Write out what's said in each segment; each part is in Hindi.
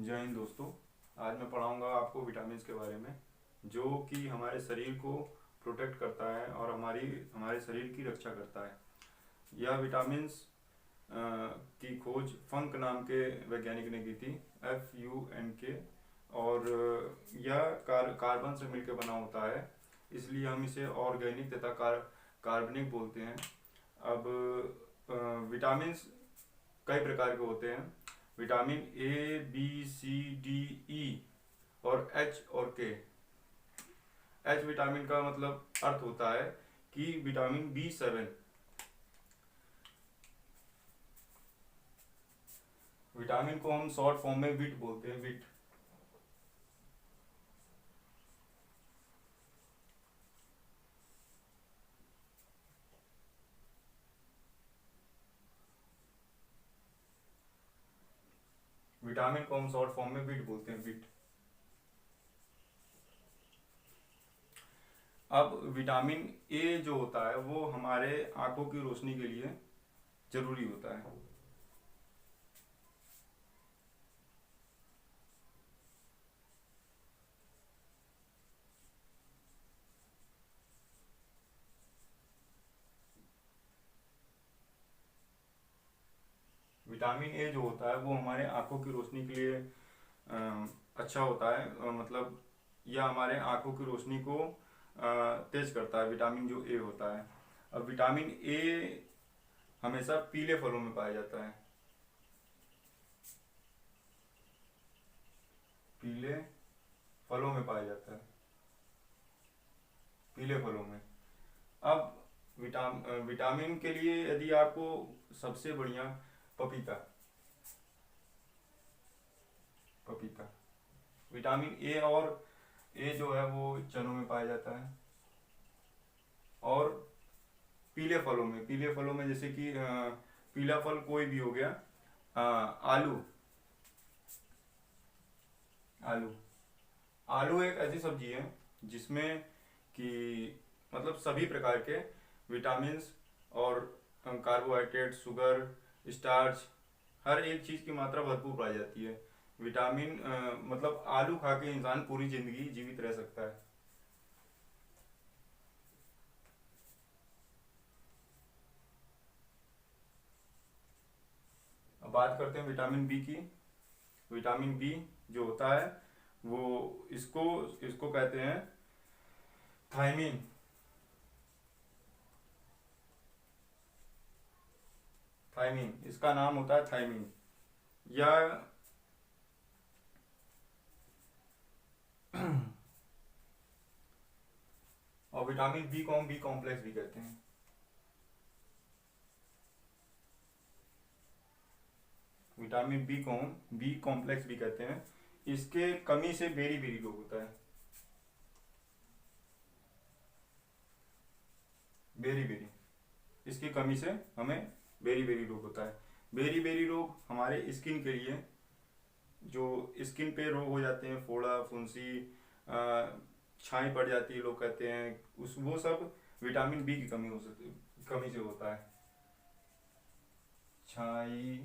जय हिंद दोस्तों। आज मैं पढ़ाऊंगा आपको विटामिन्स के बारे में, जो कि हमारे शरीर को प्रोटेक्ट करता है और हमारे शरीर की रक्षा करता है। यह विटामिन्स की खोज फंक नाम के वैज्ञानिक ने की थी, FUNK। और यह कार्बन से मिलकर बना होता है, इसलिए हम इसे ऑर्गेनिक तथा कार्बनिक बोलते हैं। अब विटामिन्स कई प्रकार के होते हैं। Vitamin A B C D E और H और K। H विटामिन का मतलब अर्थ होता है कि विटामिन B7। विटामिन को हम शॉर्ट फॉर्म में विट बोलते हैं, विट। विटामिन को हम शॉर्ट फॉर्म में विट बोलते हैं, विट। अब विटामिन ए जो होता है वो हमारे आंखों की रोशनी के लिए जरूरी होता है। विटामिन ए जो होता है वो हमारे आंखों की रोशनी के लिए अच्छा होता है। मतलब यह हमारे आंखों की रोशनी को तेज करता है, विटामिन जो ए होता है। अब विटामिन ए हमेशा पीले फलों में पाया जाता है, पीले फलों में पाया जाता है, पीले फलों में। अब विटामिन के लिए यदि आपको सबसे बढ़िया पपीता, पपीता। विटामिन ए और ए जो है वो चनों में पाया जाता है। और पीले फलों में जैसे कि पीला फल कोई भी हो गया, आलू। आलू आलू एक ऐसी सब्जी है जिसमें कि मतलब सभी प्रकार के विटामिन्स और कार्बोहाइड्रेट, शुगर, स्टार्च, हर एक चीज़ की मात्रा भरपूर पाई जाती है। विटामिन मतलब आलू खा के इंसान पूरी जिंदगी जीवित रह सकता है। अब बात करते हैं विटामिन बी की। विटामिन बी जो होता है वो इसको इसको कहते हैं थायमीन। थायमीन, इसका नाम होता है थायमीन। या और विटामिन बी को हम बी कॉम्प्लेक्स भी कहते हैं। विटामिन बी को हम बी कॉम्प्लेक्स भी कहते हैं। इसके कमी से बेरी बेरी रोग होता है, बेरी बेरी। इसकी कमी से हमें बेरी बेरी रोग होता है। बेरी बेरी रोग हमारे स्किन के लिए, जो स्किन पे रोग हो जाते हैं, फोड़ा, फुंसी, छाई पड़ जाती है, लोग कहते हैं, उस वो सब विटामिन बी की कमी हो सकती, कमी से होता है। छाई,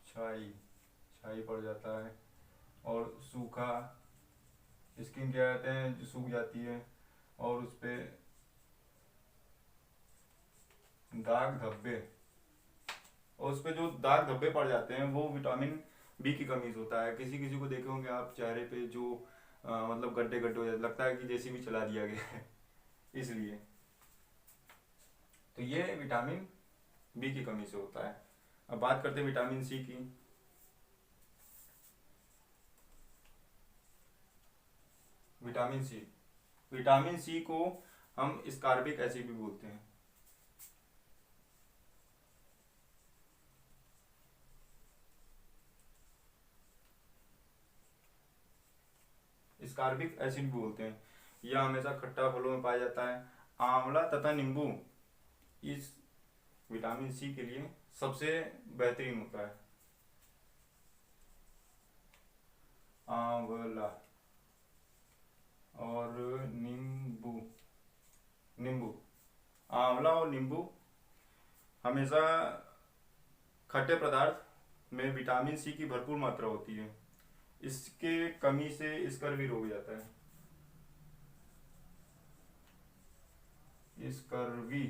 छाई छाई पड़ जाता है। और सूखा, स्किन क्या कहते हैं जो सूख जाती है, और उस पे दाग धब्बे, और उस पे जो दाग धब्बे पड़ जाते हैं वो विटामिन बी की कमी से होता है। किसी किसी को देखे होंगे आप चेहरे पे जो मतलब गड्ढे गड्ढे हो जाते, लगता है कि जैसे भी चला दिया गया है इसलिए। तो ये विटामिन बी की कमी से होता है। अब बात करते हैं विटामिन सी की। विटामिन सी, विटामिन सी को हम स्कारबिक एसिड भी बोलते हैं। स्कारबिक एसिड भी बोलते हैं। यह हमेशा खट्टा फलों में पाया जाता है। आंवला तथा नींबू इस विटामिन सी के लिए सबसे बेहतरीन होता है। आंवला और नींबू, नींबू, आंवला और नींबू हमेशा खट्टे पदार्थ में विटामिन सी की भरपूर मात्रा होती है। इसके कमी से स्कर्वी रोग हो जाता है। स्कर्वी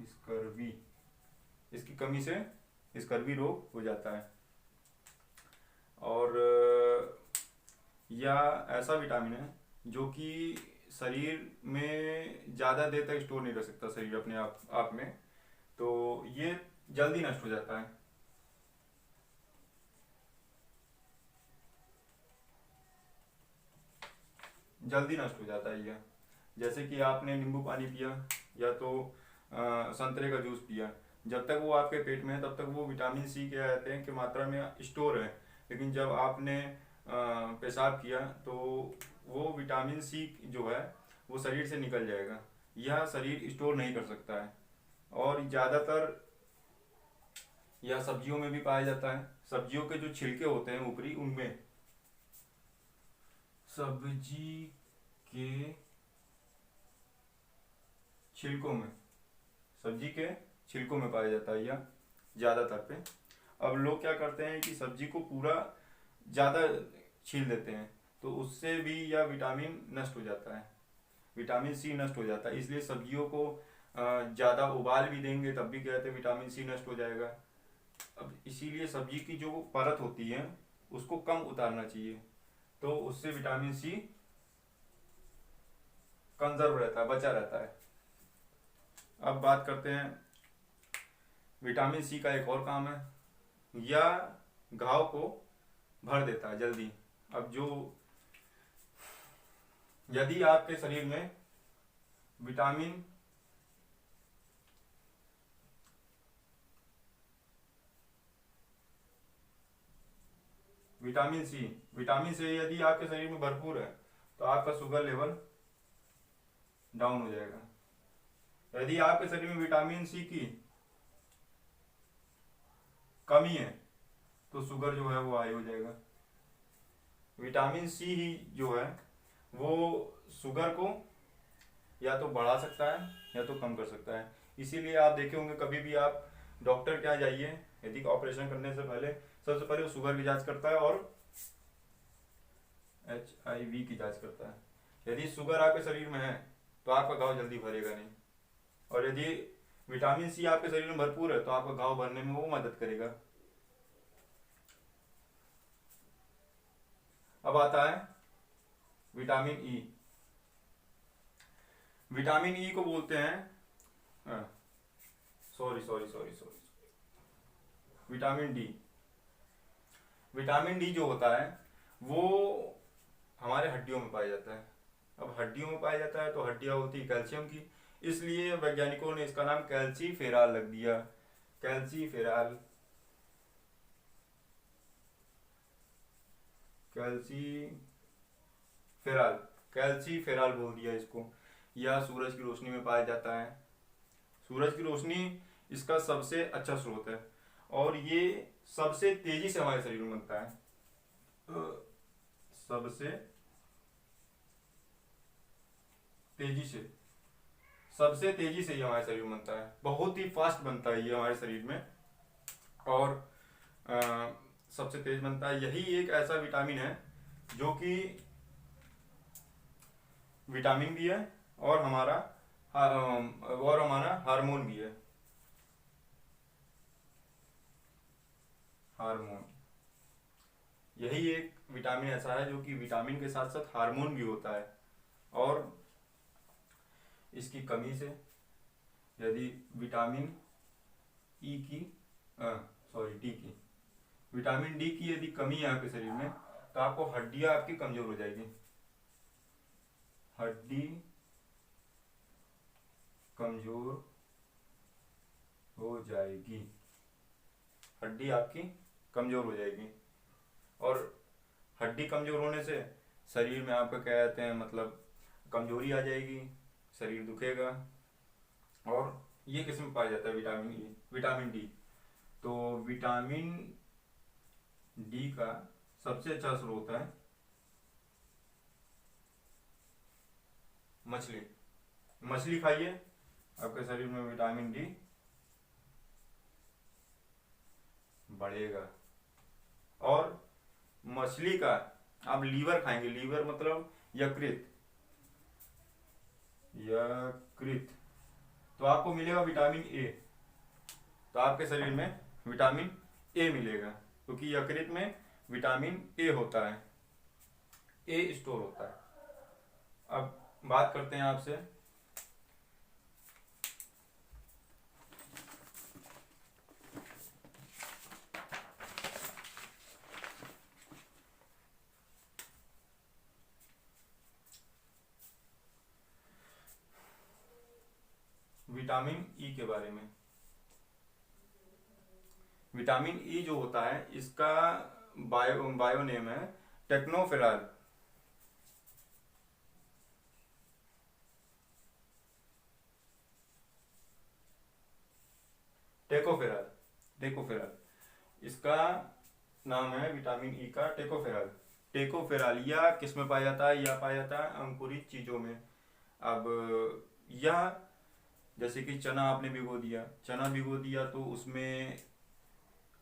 स्कर्वी इसकी कमी से स्कर्वी रोग हो जाता है। और या ऐसा विटामिन है जो कि शरीर में ज़्यादा देर तक स्टोर नहीं रह सकता शरीर अपने आप में, तो ये जल्दी नष्ट हो जाता है। जल्दी नष्ट हो जाता है यह। जैसे कि आपने नींबू पानी पिया या तो संतरे का जूस पिया, जब तक वो आपके पेट में है तब तक वो विटामिन सी क्या कहते हैं कि मात्रा में स्टोर है, लेकिन जब आपने पेशाब किया तो वो विटामिन सी जो है वो शरीर से निकल जाएगा। यह शरीर स्टोर नहीं कर सकता है और ज़्यादातर यह सब्जियों में भी पाया जाता है। सब्जियों के जो छिलके होते हैं ऊपरी, उनमें सब्जी के छिलकों में सब्जी के छिलकों में पाया जाता है यह ज़्यादातर पे। अब लोग क्या करते हैं कि सब्जी को पूरा ज़्यादा छील देते हैं, तो उससे भी यह विटामिन नष्ट हो जाता है, विटामिन सी नष्ट हो जाता है। इसलिए सब्जियों को ज़्यादा उबाल भी देंगे तब भी कहते हैं विटामिन सी नष्ट हो जाएगा। अब इसीलिए सब्जी की जो परत होती है उसको कम उतारना चाहिए, तो उससे विटामिन सी कंजर्व रहता है, बचा रहता है। अब बात करते हैं विटामिन सी का एक और काम है, या घाव को भर देता है जल्दी। अब जो यदि आपके शरीर में विटामिन विटामिन सी यदि आपके शरीर में भरपूर है तो आपका शुगर लेवल डाउन हो जाएगा। यदि आपके शरीर में विटामिन सी की कमी है तो शुगर जो है वो हाई हो जाएगा। विटामिन सी ही जो है वो शुगर को या तो बढ़ा सकता है या तो कम कर सकता है। इसीलिए आप देखे होंगे कभी भी आप डॉक्टर के यहाँ जाइए, यदि ऑपरेशन करने से पहले सबसे पहले वो शुगर की जांच करता है और HIV की जांच करता है। यदि शुगर आपके शरीर में है तो आपका घाव जल्दी भरेगा नहीं, और यदि विटामिन सी आपके शरीर में भरपूर है तो आपका घाव भरने में वो मदद करेगा। अब आता है विटामिन ई। विटामिन ई को बोलते हैं विटामिन डी। विटामिन डी जो होता है वो हमारे हड्डियों में पाया जाता है। अब हड्डियों में पाया जाता है तो हड्डियां होती है कैल्शियम की, इसलिए वैज्ञानिकों ने इसका नाम कैल्सीफेरॉल रख दिया। कैल्सीफेरॉल कैल्सीफेरॉल बोल दिया इसको। यह सूरज की रोशनी में पाया जाता है। सूरज की रोशनी इसका सबसे अच्छा स्रोत है और ये सबसे तेजी से हमारे शरीर में बनता है। सबसे तेजी से ये हमारे शरीर में बनता है, बहुत ही फास्ट बनता है ये हमारे शरीर में, और सबसे तेज बनता है। यही एक ऐसा विटामिन है जो कि विटामिन भी है और हमारा हार्मोन भी है। हार्मोन, यही एक विटामिन ऐसा है जो कि विटामिन के साथ साथ हार्मोन भी होता है, और इसकी कमी से यदि विटामिन डी की विटामिन डी की यदि कमी है आपके शरीर में तो आपको हड्डियां आपकी कमजोर हो जाएगी। हड्डी कमजोर हो जाएगी, हड्डी आपकी कमजोर हो जाएगी। और हड्डी कमजोर होने से शरीर में आपका क्या कहते हैं मतलब कमजोरी आ जाएगी, शरीर दुखेगा। और ये किस में पाया जाता है विटामिन डी। तो विटामिन डी का सबसे अच्छा स्रोत है मछली खाइए, आपके शरीर में विटामिन डी बढ़ेगा। और मछली का आप लीवर खाएंगे, लीवर मतलब यकृत, यकृत, तो आपको मिलेगा विटामिन ए। तो आपके शरीर में विटामिन ए मिलेगा, क्योंकि यकृत में विटामिन ए होता है, ए स्टोर होता है। अब बात करते हैं आपसे विटामिन ई के बारे में। विटामिन ई जो होता है इसका बायो नेम है टेक्नोफेराल। टेकोफेराल, टेकोफेराल इसका नाम है विटामिन ई का, टेकोफेराल। टेकोफेराल यह किस में पाया जाता है? यह पाया जाता है अंकुरित चीजों में। अब यह जैसे कि चना आपने भिगो दिया, चना भिगो दिया तो उसमें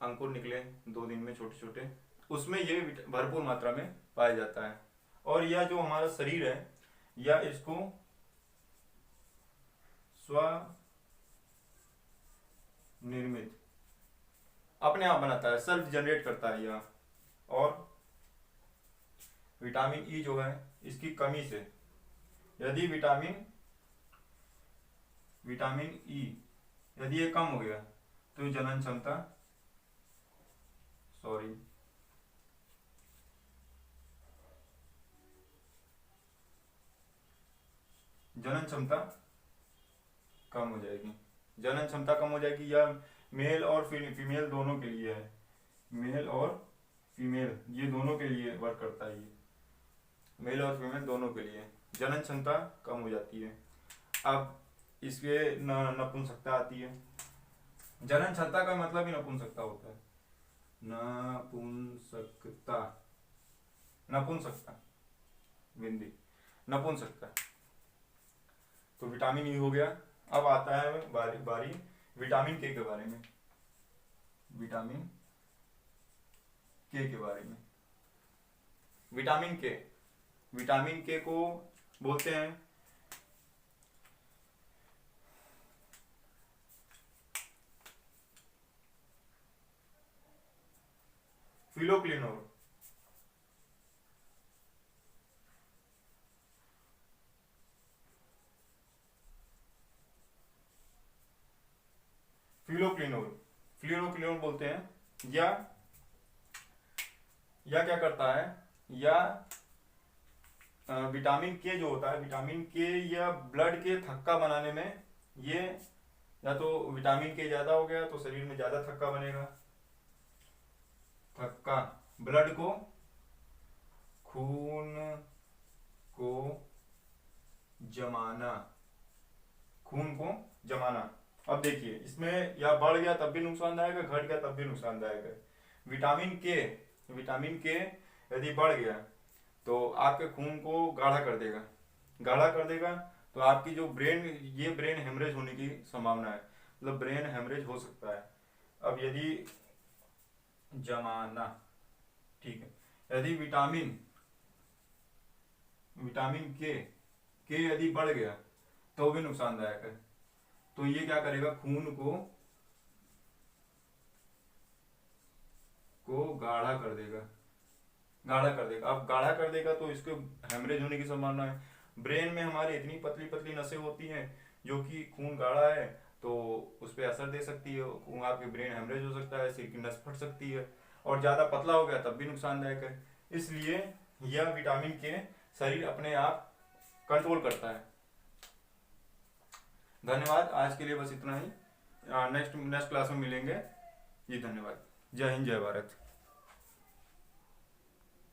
अंकुर निकले 2 दिन में छोटे छोटे, उसमें ये भरपूर मात्रा में पाया जाता है। और यह जो हमारा शरीर है यह इसको स्व निर्मित अपने आप बनाता है, सेल्फ जनरेट करता है यह। और विटामिन ई जो है इसकी कमी से यदि विटामिन ई यदि ये कम हो गया तो जनन क्षमता जनन क्षमता कम हो जाएगी। जनन क्षमता कम हो जाएगी। यह मेल और फीमेल दोनों के लिए है, मेल और फीमेल ये दोनों के लिए वर्क करता है। ये मेल और फीमेल दोनों के लिए जनन क्षमता कम हो जाती है। अब इसके नपुंसकता आती है। जनन क्षमता का मतलब ही नपुंसकता होता है, नपुंसकता, नपुंसकता, बिंदी, नपुंसकता। तो विटामिन ई हो गया। अब आता है बारी विटामिन के बारे में। विटामिन के बारे में, विटामिन के को बोलते हैं फिलोक्लिनोल। फिलोक्लिनोल बोलते हैं। या क्या करता है, या विटामिन के जो होता है, विटामिन के या ब्लड के थक्का बनाने में ये, या तो विटामिन के ज्यादा हो गया तो शरीर में ज्यादा थक्का बनेगा, थक्का, ब्लड को, खून को जमाना, खून को जमाना। अब देखिए इसमें या बढ़ गया तब भी नुकसानदायक है, घट गया तब भी नुकसानदायक है। विटामिन के यदि बढ़ गया तो आपके खून को गाढ़ा कर देगा, तो आपकी जो ब्रेन हेमरेज होने की संभावना है, मतलब ब्रेन हेमरेज हो सकता है। अब यदि जमाना, ठीक है, यदि विटामिन के यदि बढ़ गया तो भी नुकसानदायक है। तो ये क्या करेगा, खून को गाढ़ा कर देगा। अब गाढ़ा कर देगा तो इसको हेमरेज होने की संभावना है। ब्रेन में हमारे इतनी पतली पतली नसें होती हैं जो कि खून गाढ़ा है तो उस पर असर दे सकती है, आपके ब्रेन हेमरेज हो सकता है, सिर की नस फट सकती है। और ज्यादा पतला हो गया तब भी नुकसानदायक है। इसलिए यह विटामिन के शरीर अपने आप कंट्रोल करता है। धन्यवाद, आज के लिए बस इतना ही। नेक्स्ट क्लास में मिलेंगे जी। धन्यवाद। जय हिंद, जय भारत।